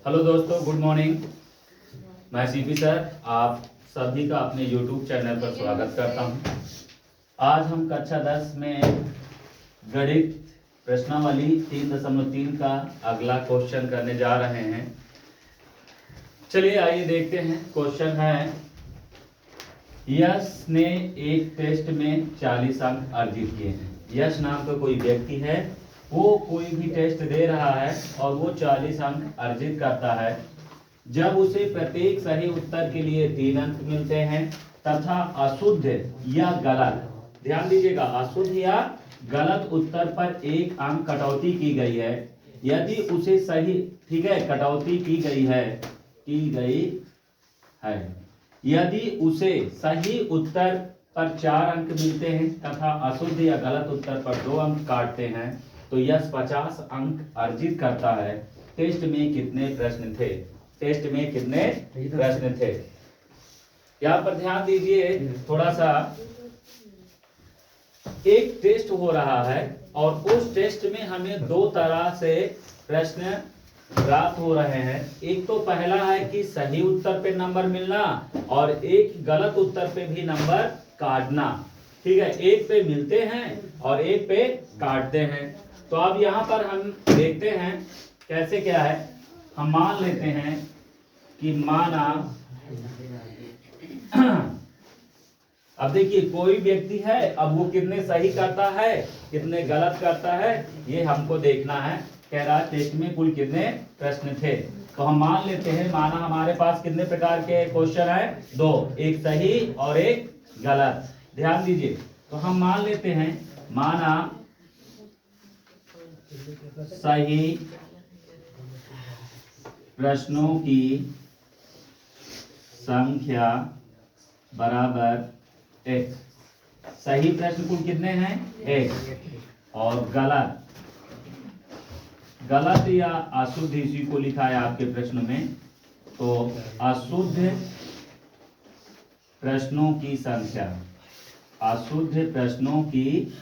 Hello दोस्तों, good morning. मैं CP sir आप सभी का अपने यूट्यूब चैनल पर स्वागत करता हूं। आज हम कक्षा 10 में गणित प्रश्नावली 3.3 का अगला क्वेश्चन करने जा रहे हैं। चलिए आइए देखते हैं। क्वेश्चन है, यश ने एक टेस्ट में 40 अंक अर्जित किए हैं। यश नाम का कोई व्यक्ति है, वो कोई भी टेस्ट दे रहा है और वो 40 अंक अर्जित करता है। जब उसे प्रत्येक सही उत्तर के लिए 3 अंक मिलते हैं तथा अशुद्ध या गलत, ध्यान दीजिएगा, अशुद्ध या गलत उत्तर पर 1 अंक कटौती की गई है। यदि उसे सही, ठीक है, कटौती की गई है। यदि उसे सही उत्तर पर 4 अंक मिलते हैं तथा अशुद्ध या गलत उत्तर पर 2 अंक काटते हैं तो यश 50 अंक अर्जित करता है। टेस्ट में कितने प्रश्न थे? टेस्ट में कितने प्रश्न थे? यहाँ पर ध्यान दीजिए थोड़ा सा। एक टेस्ट हो रहा है और उस टेस्ट में हमें 2 तरह से प्रश्न प्राप्त हो रहे हैं। एक तो पहला है कि सही उत्तर पे नंबर मिलना और एक गलत उत्तर पे भी नंबर काटना। ठीक है, एक पे मिलते हैं और एक पे काटते हैं। तो अब यहाँ पर हम देखते हैं कैसे क्या है। हम मान लेते हैं कि माना अब देखिए कोई व्यक्ति है, अब वो कितने सही करता है कितने गलत करता है ये हमको देखना है। कह रहा है टेस्ट में कुल कितने प्रश्न थे। तो हम मान लेते हैं, माना हमारे पास कितने प्रकार के क्वेश्चन है? 2, एक सही और एक गलत। ध्यान दीजिए, तो हम मान लेते हैं, माना सही प्रश्नों की संख्या बराबर 1। सही प्रश्न कुल कितने हैं? 1। और गलत या अशुद्ध, इसी को लिखा है आपके प्रश्न में। तो अशुद्ध प्रश्नों की संख्या, अशुद्ध प्रश्नों की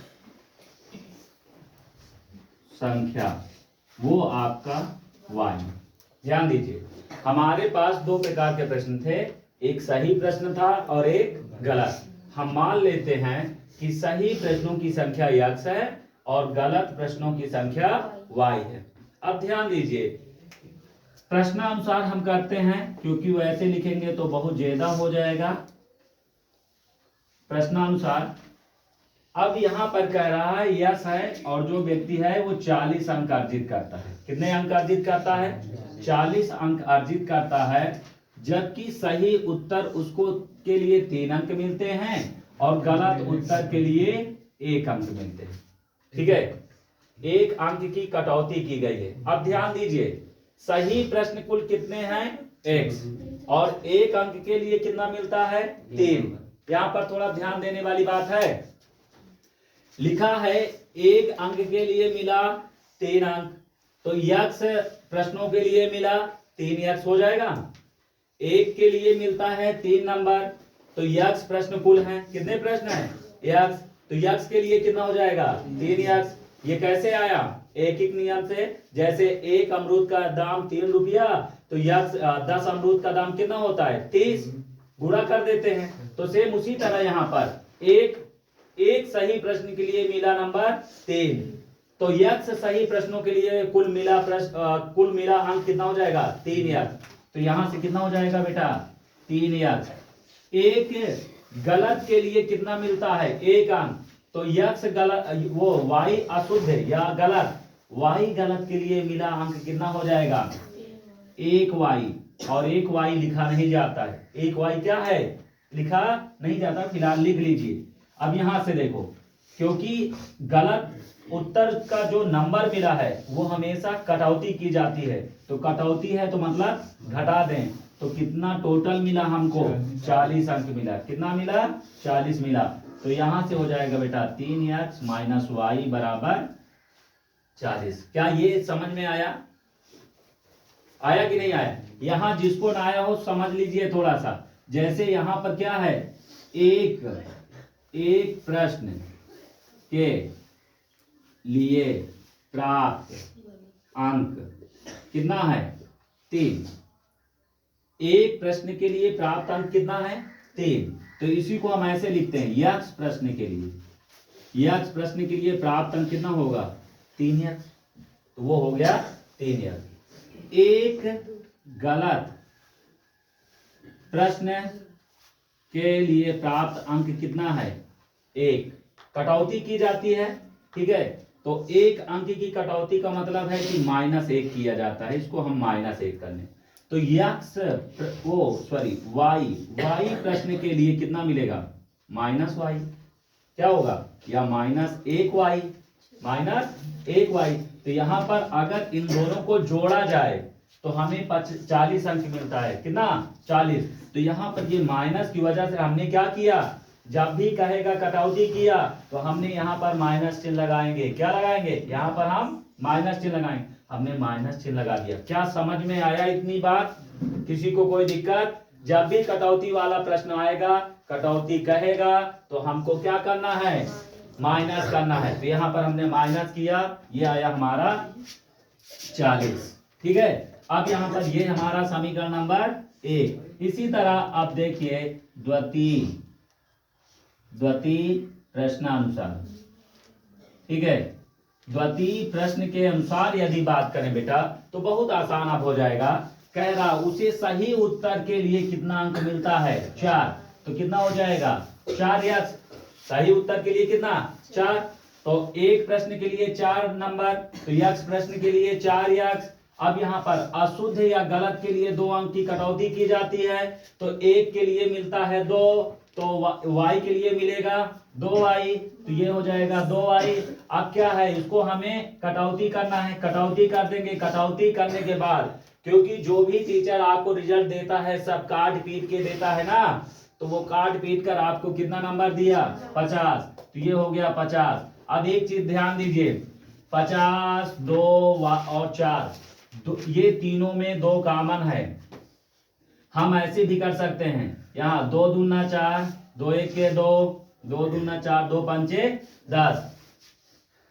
संख्या वो आपका y। ध्यान दीजिए, हमारे पास 2 प्रकार के प्रश्न थे, एक सही प्रश्न था और एक गलत। हम मान लेते हैं कि सही प्रश्नों की संख्या x है और गलत प्रश्नों की संख्या y है। अब ध्यान दीजिए, प्रश्नानुसार हम करते हैं क्योंकि वैसे लिखेंगे तो बहुत ज्यादा हो जाएगा। प्रश्नानुसार अब यहां पर कह रहा है यश है और जो व्यक्ति है वो 40 अंक अर्जित करता है। कितने अंक अर्जित करता है? 40 अंक अर्जित करता है। जबकि सही उत्तर उसको के लिए 3 अंक मिलते हैं और गलत उत्तर के लिए 1 अंक मिलते हैं। ठीक है, 1 अंक की कटौती की गई है। अब ध्यान दीजिए, सही प्रश्न कुल कितने हैं? 1 और 1 अंक के लिए कितना मिलता है? 3। यहां पर थोड़ा ध्यान देने वाली बात है, लिखा है 1 अंक के लिए मिला 3 अंक, तो यक्स प्रश्नों के लिए मिला 3 यक्स हो जाएगा। 1 के लिए मिलता है 3 नंबर, तो यक्स प्रश्न कुल हैं। कितने प्रश्न हैं? यक्स, तो यक्स के लिए कितना हो जाएगा? 3 यक्स। ये कैसे आया? एक नियम से। जैसे 1 अमरूद का दाम 3 रुपया, तो यक्स 10 अमरूद का दाम कितना होता है? 30। गुणा कर देते हैं। तो सेम उसी तरह यहाँ पर एक सही प्रश्न के लिए मिला नंबर 3, तो यक्स सही प्रश्नों के लिए कुल मिला अंक कितना हो जाएगा? 3 यक्स। तो यहां से कितना हो जाएगा बेटा? 3 यक्स। एक गलत के लिए कितना मिलता है? 1 अंक। तो यक्स गलत, वो y अशुद्ध या गलत, y गलत के लिए मिला अंक कितना हो जाएगा? 1y। और 1y लिखा नहीं जाता है। 1y क्या है? लिखा नहीं जाता, फिलहाल लिख लीजिए। अब यहां से देखो, क्योंकि गलत उत्तर का जो नंबर मिला है वो हमेशा कटौती की जाती है, तो कटौती है तो मतलब घटा दें। तो कितना टोटल मिला हमको? 40 अंक मिला। कितना मिला? 40 मिला। तो यहां से हो जाएगा बेटा 3x माइनस वाई बराबर 40। क्या ये समझ में आया? आया कि नहीं आया? यहां जिसको ना आया हो समझ लीजिए थोड़ा सा। जैसे यहां पर क्या है, एक प्रश्न के लिए प्राप्त अंक कितना है? 3। एक प्रश्न के लिए प्राप्त अंक कितना है? 3। तो इसी को हम ऐसे लिखते हैं, यक्ष प्रश्न के लिए, यक्ष प्रश्न के लिए प्राप्त अंक कितना होगा? 3 यक्ष। तो वो हो गया 3 यक्ष। एक गलत प्रश्न के लिए प्राप्त अंक कितना है? 1। कटौती की जाती है, ठीक है, तो 1 अंक की कटौती का मतलब है कि -1 किया जाता है, इसको हम -1 कर लें। तो यक्ष वाई प्रश्न के लिए कितना मिलेगा? -y। क्या होगा? या -1y, -1y। तो यहां पर अगर इन दोनों को जोड़ा जाए तो हमें 40 अंक मिलता है। कितना? 40। तो यहां पर ये माइनस की वजह से हमने क्या किया, जब भी कहेगा कटौती किया तो हमने यहाँ पर माइनस चिन्ह लगाएंगे। क्या लगाएंगे? यहाँ पर हम माइनस चिन्ह लगाएंगे। हमने माइनस चिन्ह लगा दिया। क्या समझ में आया इतनी बात? किसी को कोई दिक्कत? जब भी कटौती वाला प्रश्न आएगा, कटौती कहेगा तो हमको क्या करना है? माइनस करना है। तो यहाँ पर हमने माइनस किया, ये आया हमारा 40। ठीक है, अब यहाँ पर ये हमारा समीकरण नंबर 1। इसी तरह अब देखिए द्वितीय प्रश्नानुसार, ठीक है, द्वितीय प्रश्न के अनुसार यदि बात करें बेटा तो बहुत आसान अब हो जाएगा। कह रहा उसे सही उत्तर के लिए कितना अंक मिलता है? 4। तो कितना हो जाएगा? 4 यक्ष। सही उत्तर के लिए कितना? 4। तो एक प्रश्न के लिए 4 नंबर, तो यक्ष प्रश्न के लिए 4 यक्ष। अब यहाँ पर अशुद्ध या गलत के लिए 2 अंक की कटौती की जाती है, तो एक के लिए मिलता है 2, तो y के लिए मिलेगा 2y, तो ये हो जाएगा 2y। अब क्या है, इसको हमें कटौती करना है, कटौती कर देंगे। कटौती करने के बाद, क्योंकि जो भी टीचर आपको रिजल्ट देता है सब काट पीट के देता है ना, तो वो काट पीट कर आपको कितना नंबर दिया? 50। तो ये हो गया 50। अब एक चीज ध्यान दीजिए, 50, 2 और 4, ये तीनों में 2 कॉमन है। हम ऐसे भी कर सकते हैं, यहाँ 2 दूना 4, 2 1 के 2, 2 दूना 4, 2 पंचे 10।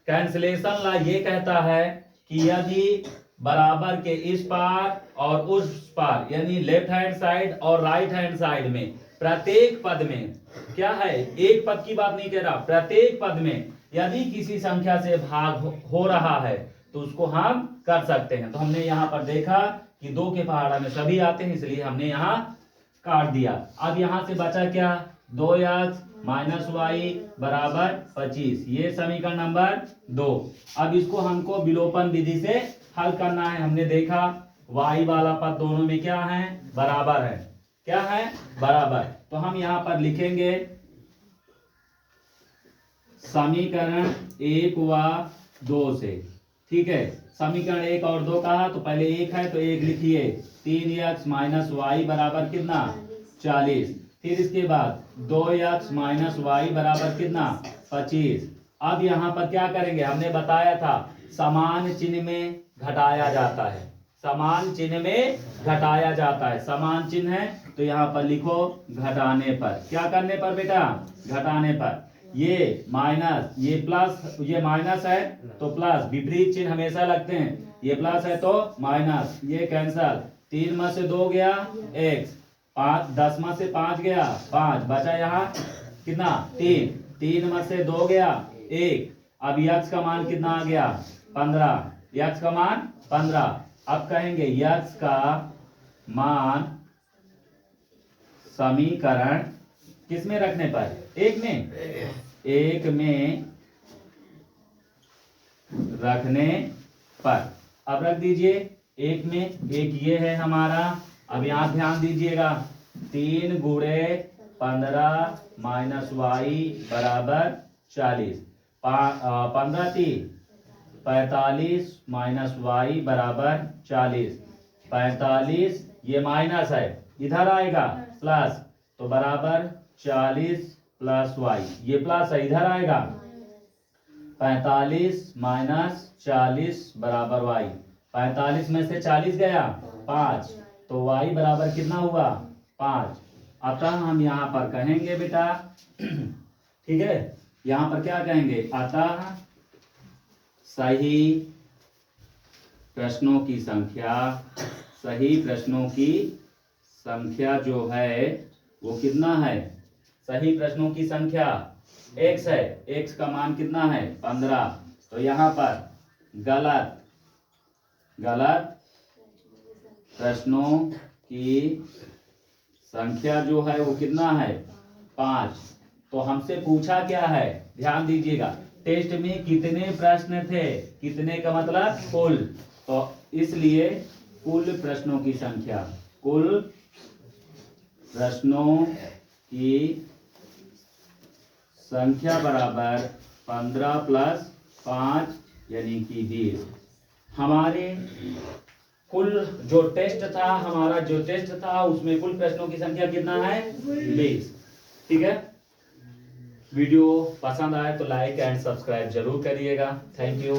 कैंसलेशन ला ये कहता है कि यदि बराबर के इस पार और उस पार, यानी लेफ्ट हैंड साइड और राइट हैंड साइड में प्रत्येक पद में, क्या है, एक पद की बात नहीं कह रहा, प्रत्येक पद में यदि किसी संख्या से भाग हो रहा है तो उसको हम कर सकते हैं। तो हमने यहाँ पर देखा कि 2 के पहाड़ा में सभी आते हैं, इसलिए हमने यहाँ काट दिया। अब यहाँ से बचा क्या? 2x - y बराबर 25, ये समीकरण नंबर 2। अब इसको हमको विलोपन विधि से हल करना है। हमने देखा y वाला पद दोनों में क्या है? बराबर है। क्या है? बराबर। तो हम यहाँ पर लिखेंगे समीकरण 1 व 2 से, ठीक है। समीकरण 1 और 2 कहा तो पहले 1 है तो 1 लिखिए, 3x - y बराबर कितना? 40। फिर इसके बाद 2x - y बराबर कितना? 25। अब यहाँ पर क्या करेंगे? हमने बताया था समान चिन्ह में घटाया जाता है, समान चिन्ह में घटाया जाता है। समान चिन्ह है तो यहाँ पर लिखो घटाने पर। क्या करने पर बेटा? घटाने पर। ये माइनस, ये प्लस, ये माइनस है तो प्लस, विपरीत चिन्ह हमेशा लगते हैं। ये प्लस है तो माइनस, ये कैंसल। 3 में से 2 गया x, 5, 10 में से 5 गया 5, बचा यहाँ कितना? 3, 3 में से 2 गया 1। अब x का मान कितना आ गया? 15, x का मान 15। अब कहेंगे x का मान समीकरण किस में रखने पर? 1 में, 1 में रखने पर। अब रख दीजिए 1 में, 1 ये है हमारा। अब यहाँ ध्यान दीजिएगा, 3 गुणे 15 - y बराबर 40, 15 3 45 - y बराबर 40। 45 ये माइनस है, इधर आएगा प्लस, तो बराबर 40 + y, ये प्लस है इधर आएगा। 45 - 40 बराबर y। 45 में से 40 गया 5, तो y बराबर कितना हुआ? 5। अतः हम यहाँ पर कहेंगे बेटा, ठीक है, यहाँ पर क्या कहेंगे? अतः सही प्रश्नों की संख्या सही प्रश्नों की संख्या जो है वो कितना है? सही प्रश्नों की संख्या x है। x का मान कितना है? 15। तो यहाँ पर गलत प्रश्नों की संख्या जो है वो कितना है? 5। तो हमसे पूछा क्या है? ध्यान दीजिएगा, टेस्ट में कितने प्रश्न थे? कितने का मतलब कुल। तो इसलिए कुल प्रश्नों की संख्या, कुल प्रश्नों की संख्या बराबर 15 प्लस 5 यानी कि 20। हमारे कुल जो टेस्ट था उसमें कुल प्रश्नों की संख्या कितना है? 20। ठीक है। वीडियो पसंद आए तो लाइक एंड सब्सक्राइब जरूर करिएगा। Thank you.